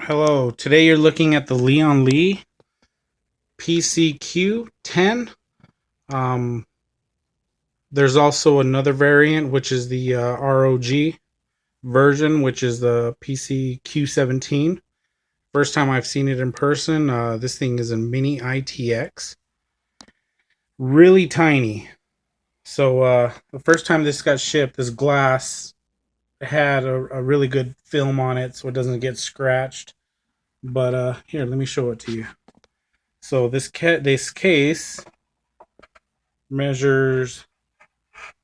Hello, today you're looking at the Lian Li PC-Q10. There's also another variant, which is the ROG version, which is the PC-Q17. First time I've seen it in person. This thing is a mini ITX. Really tiny. So the first time this got shipped, this glass had a really good film on it so it doesn't get scratched. But here, let me show it to you. So this case measures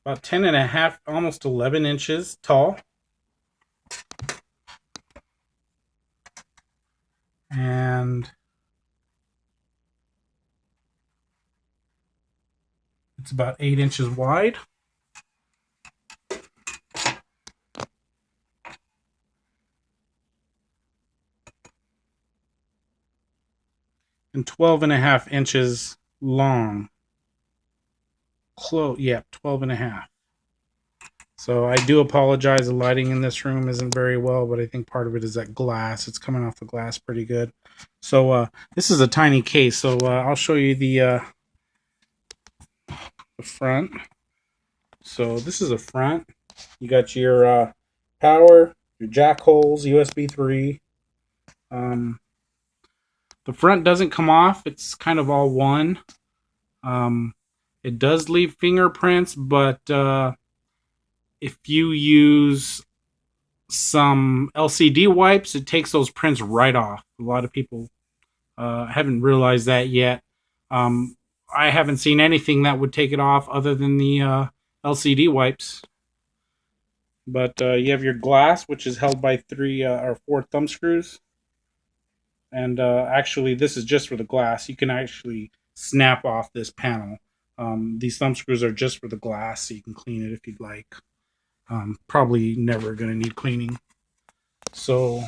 about 10 and a half, almost 11 inches tall. And it's about 8 inches wide. And 12 and a half inches long. Yeah, 12 and a half. So I do apologize, the lighting in this room isn't very well, but I think part of it is that glass. It's coming off the glass pretty good. So this is a tiny case, so I'll show you the front. So this is the front. You got your power, your jack holes, USB 3. The front doesn't come off. It's kind of all one. It does leave fingerprints, but if you use some LCD wipes, it takes those prints right off. A lot of people haven't realized that yet. I haven't seen anything that would take it off other than the LCD wipes. But you have your glass, which is held by 3 or 4 thumb screws. And actually, this is just for the glass. You can actually snap off this panel. These thumb screws are just for the glass, so you can clean it if you'd like. Probably never going to need cleaning. So,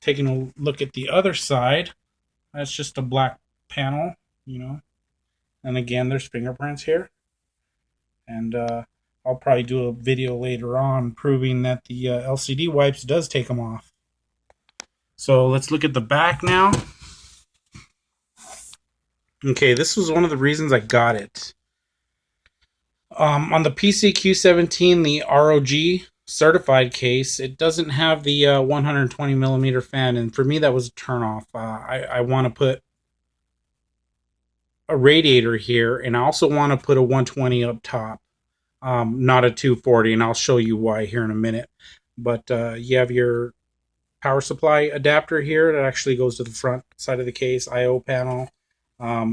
taking a look at the other side, that's just a black panel, you know. And again, there's fingerprints here. And I'll probably do a video later on proving that the LCD wipes does take them off. So let's look at the back now. Okay, this was one of the reasons I got it. On the PC-Q17, the ROG certified case, it doesn't have the 120 millimeter fan, and for me that was a turnoff. I want to put a radiator here, and I also want to put a 120 up top, not a 240, and I'll show you why here in a minute. But you have your power supply adapter here that actually goes to the front side of the case, I/O panel, a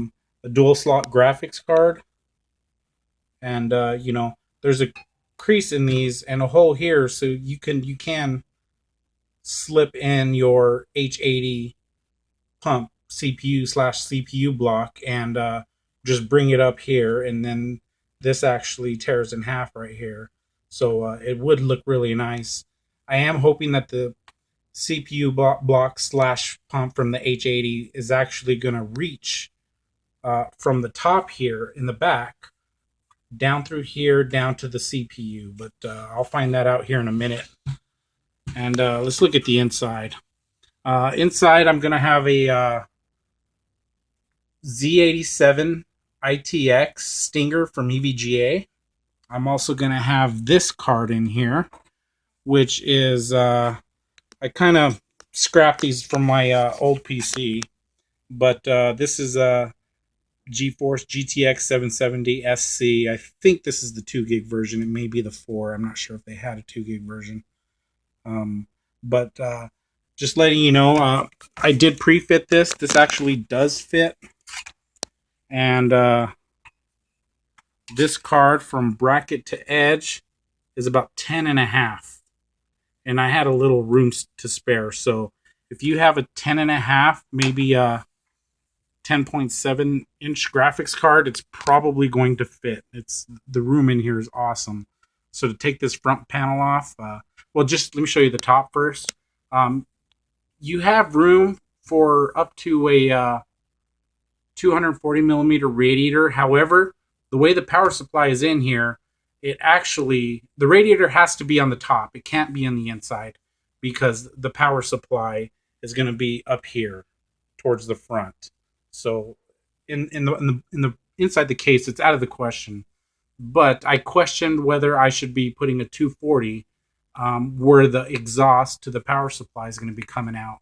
dual slot graphics card, and you know, there's a crease in these and a hole here, so you can slip in your H80 pump CPU/CPU block and just bring it up here, and then this actually tears in half right here, so it would look really nice. I am hoping that the CPU block/pump from the H80 is actually going to reach from the top here in the back down through here down to the CPU, but I'll find that out here in a minute. And let's look at the inside. Inside I'm going to have a Z87 ITX Stinger from EVGA. I'm also going to have this card in here, which is I kind of scrapped these from my old PC, but this is a GeForce GTX 770 SC. I think this is the 2 gig version. It may be the 4. I'm not sure if they had a 2 gig version. But just letting you know, I did pre-fit this. This actually does fit. And this card from bracket to edge is about 10 and a half. And I had a little room to spare. So if you have a 10 and a half, maybe a 10.7 inch graphics card, it's probably going to fit. The room in here is awesome. So to take this front panel off, well, just let me show you the top first. You have room for up to a 240 millimeter radiator. However, the way the power supply is in here, the radiator has to be on the top. It can't be on the inside. because the power supply is going to be up here towards the front. So in the inside the case, it's out of the question. But I questioned whether I should be putting a 240 where the exhaust to the power supply is going to be coming out.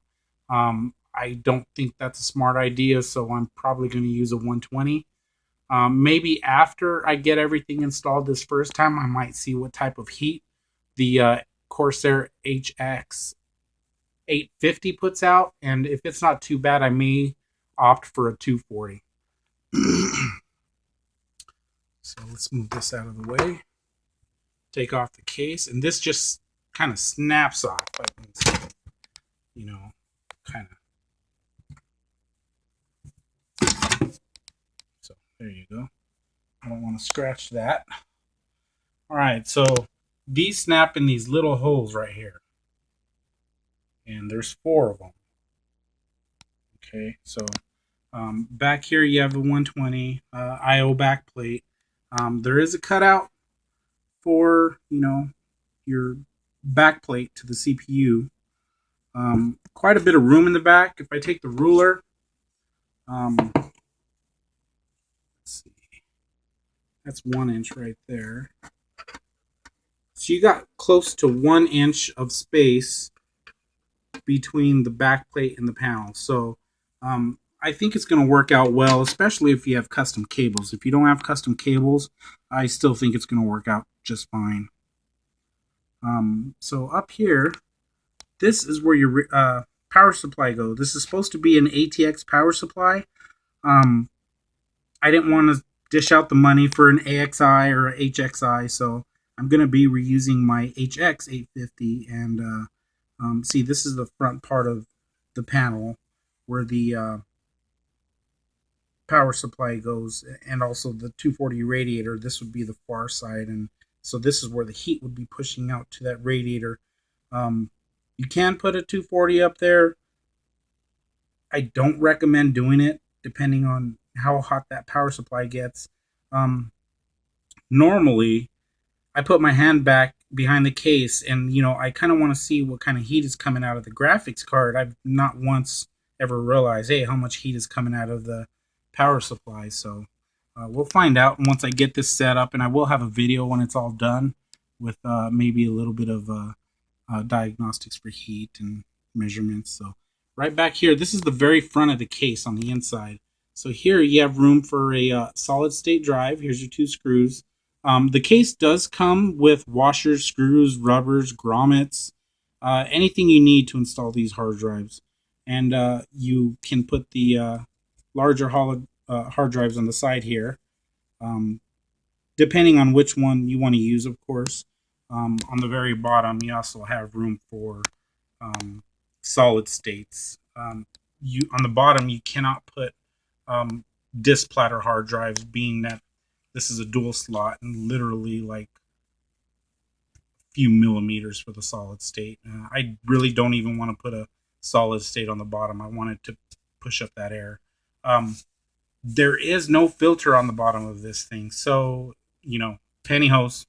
I don't think that's a smart idea, so I'm probably going to use a 120. Maybe after I get everything installed this first time, I might see what type of heat the Corsair HX 850 puts out, and if it's not too bad, I may opt for a 240. So let's move this out of the way. Take off the case, and this just kind of snaps off. You know, kind of. So there you go. I don't want to scratch that. All right, so these snap in these little holes right here, and there's 4 of them. Okay, so back here you have a 120 I/O backplate. There is a cutout for, you know, your backplate to the CPU. Quite a bit of room in the back. If I take the ruler, let's see, that's 1 inch right there. So you got close to 1 inch of space between the backplate and the panel. So I think it's going to work out well, especially if you have custom cables. If you don't have custom cables, I still think it's going to work out just fine. So up here, this is where your power supply goes. This is supposed to be an ATX power supply. I didn't want to dish out the money for an AXI or an HXI, so I'm going to be reusing my HX 850. And see, this is the front part of the panel where the power supply goes, and also the 240 radiator. This would be the far side, and so this is where the heat would be pushing out to that radiator. You can put a 240 up there. I don't recommend doing it, depending on how hot that power supply gets. Normally, I put my hand back behind the case, and you know, I kind of want to see what kind of heat is coming out of the graphics card. I've not once ever realized, hey, how much heat is coming out of the power supply. So we'll find out once I get this set up, and I will have a video when it's all done with maybe a little bit of diagnostics for heat and measurements. So right back here, this is the very front of the case on the inside. So here you have room for a solid state drive. Here's your 2 screws. The case does come with washers, screws, rubbers, grommets, anything you need to install these hard drives. And you can put the larger hard drives on the side here, depending on which one you want to use, of course. On the very bottom, you also have room for solid states. On the bottom, you cannot put disk platter hard drives, being that this is a dual slot and literally like a few millimeters for the solid state. I really don't even want to put a solid state on the bottom. I wanted to push up that air. There is no filter on the bottom of this thing, so you know, pantyhose.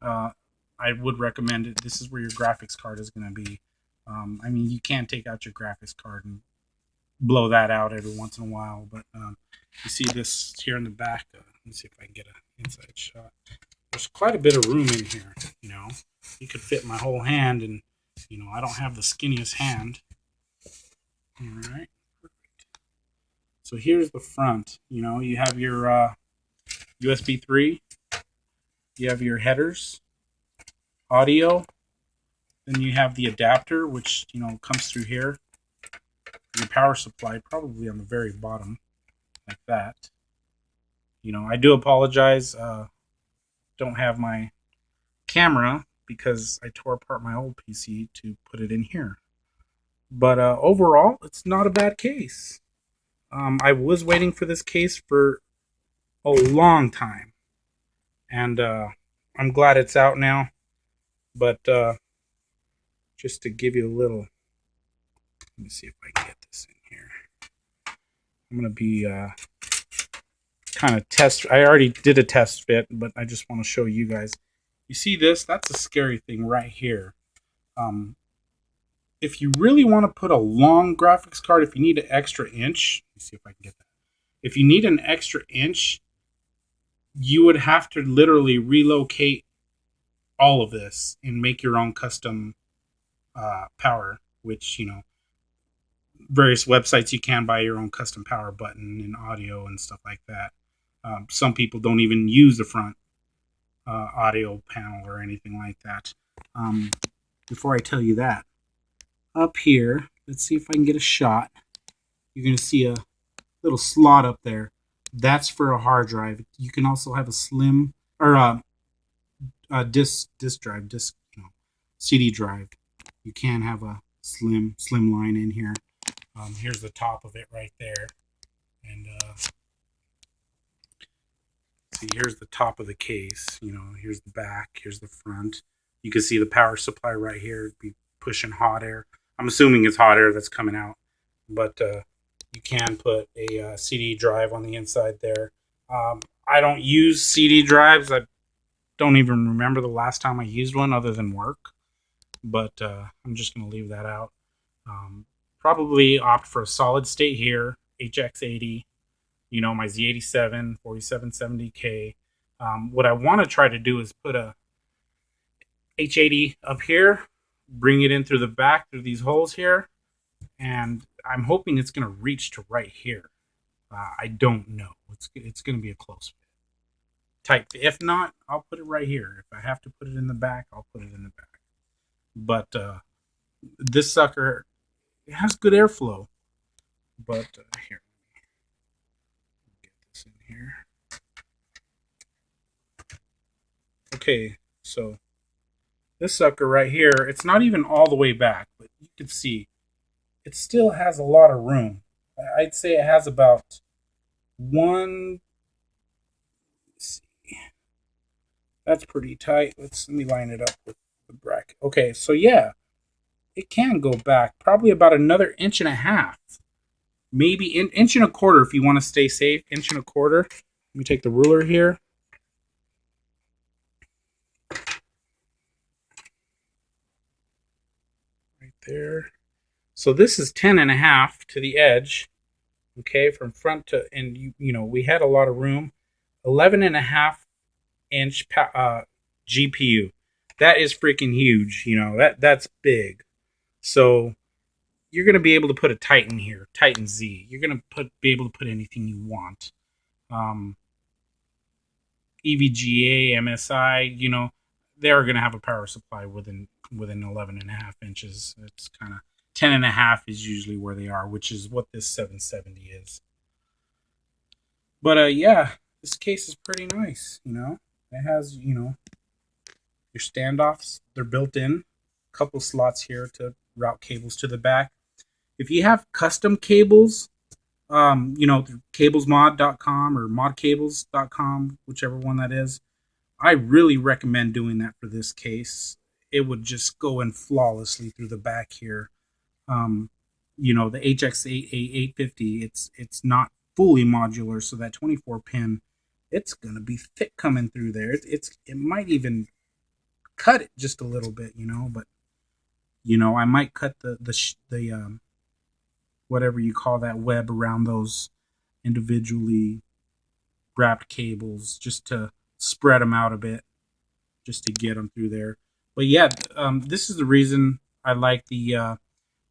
I would recommend it. This is where your graphics card is going to be. I mean, you can take out your graphics card and blow that out every once in a while, but you see this here in the back. Let me see if I can get an inside shot. There's quite a bit of room in here. You know, you could fit my whole hand, and you know, I don't have the skinniest hand. All right. So here's the front. You know, you have your USB 3. You have your headers, audio. Then you have the adapter, which, you know, comes through here. Your power supply, probably on the very bottom, like that. You know, I do apologize. Don't have my camera because I tore apart my old PC to put it in here. But overall, it's not a bad case. I was waiting for this case for a long time, and I'm glad it's out now. But just to give you a little, let me see if I can get this in here. I'm gonna be kind of test. I already did a test fit, but I just want to show you guys. You see this? That's a scary thing right here. if you really want to put a long graphics card, if you need an extra inch, let me see if I can get that. If you need an extra inch, you would have to literally relocate all of this and make your own custom power, which, various websites you can buy your own custom power button and audio and stuff like that. Some people don't even use the front audio panel or anything like that. Before I tell you that, up here, let's see if I can get a shot. You're going to see a little slot up there. That's for a hard drive. You can also have a slim or a disk drive, CD drive. You can have a slim line in here. Here's the top of it right there, and see, here's the top of the case. Here's the back. Here's the front. You can see the power supply right here. It'd be pushing hot air. I'm assuming it's hot air that's coming out, but you can put a CD drive on the inside there. I don't use CD drives. I don't even remember the last time I used one other than work, but I'm just going to leave that out. Probably opt for a solid state here, HX80, my Z87, 4770K. What I want to try to do is put a H80 up here, bring it in through the back, through these holes here, and I'm hoping it's going to reach to right here. I don't know. It's going to be a close fit. Tight. If not, I'll put it right here. If I have to put it in the back, I'll put it in the back. But this sucker, it has good airflow. But here, get this in here. Okay, so this sucker right here, it's not even all the way back, but you can see it still has a lot of room. I'd say it has about one. Let's see. That's pretty tight. Let me line it up with the bracket. Okay, so yeah, it can go back probably about another inch and a half, maybe an inch and a quarter if you want to stay safe. Inch and a quarter. Let me take the ruler here. Right there. So this is 10 and a half to the edge. Okay, from front to, and we had a lot of room. 11 and a half inch GPU. That is freaking huge. That's big. So you're going to be able to put a Titan here, Titan Z. You're going to be able to put anything you want. EVGA, MSI, they're going to have a power supply within 11 and a half inches. It's kind of 10 and a half is usually where they are, which is what this 770 is. But yeah, this case is pretty nice. It has your standoffs. They're built in. A couple slots here to route cables to the back. If you have custom cables, through cablesmod.com or modcables.com, whichever one that is, I really recommend doing that for this case. It would just go in flawlessly through the back here. The HX850, it's not fully modular, so that 24 pin, it's gonna be thick coming through there. It might even cut it just a little bit, but I might cut the whatever you call that web around those individually wrapped cables just to spread them out a bit, just to get them through there. But yeah, this is the reason I like the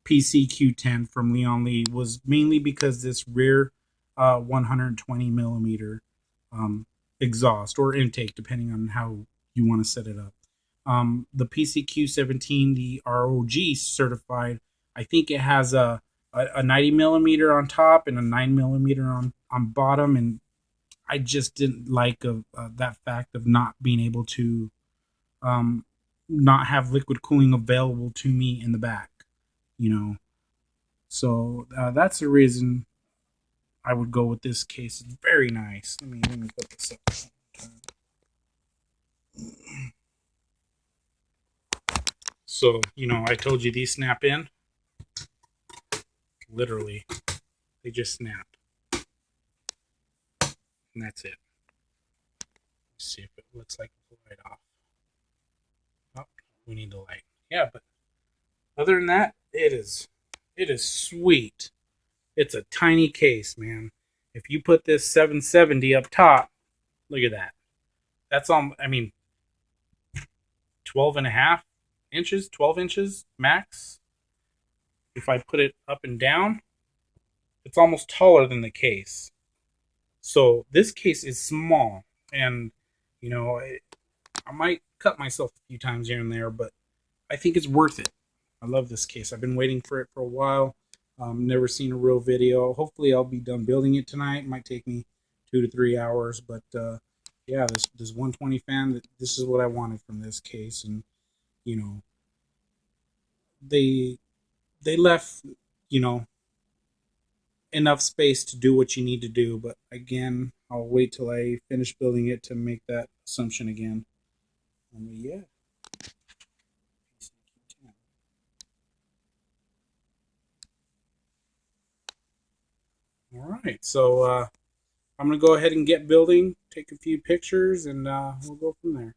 PC-Q10 from Lian Li, was mainly because this rear 120 millimeter exhaust or intake, depending on how you want to set it up. The PC-Q17, the ROG certified, I think it has a 90 millimeter on top and a 9 millimeter on bottom, and I just didn't like that fact of not being able to not have liquid cooling available to me in the back, so that's the reason I would go with this case. It's very nice. Let me put this up. So I told you these snap in. Literally, they just snap, and that's it. Let's see if it looks like the light off. Oh, we need the light. Yeah, but Other than that, it is sweet. It's a tiny case, man. If you put this 770 up top, look at that. That's all. I mean, 12.5 inches, 12 inches max. If I put it up and down, it's almost taller than the case. So this case is small, and you know, I might cut myself a few times here and there, but I think it's worth it. I love this case. I've been waiting for it for a while. Never seen a real video. Hopefully, I'll be done building it tonight. It might take me 2 to 3 hours, but yeah, this 120 fan. This is what I wanted from this case, and you know, they left enough space to do what you need to do. But again, I'll wait till I finish building it to make that assumption again. Yeah. All right, so I'm gonna go ahead and get building, take a few pictures, and we'll go from there.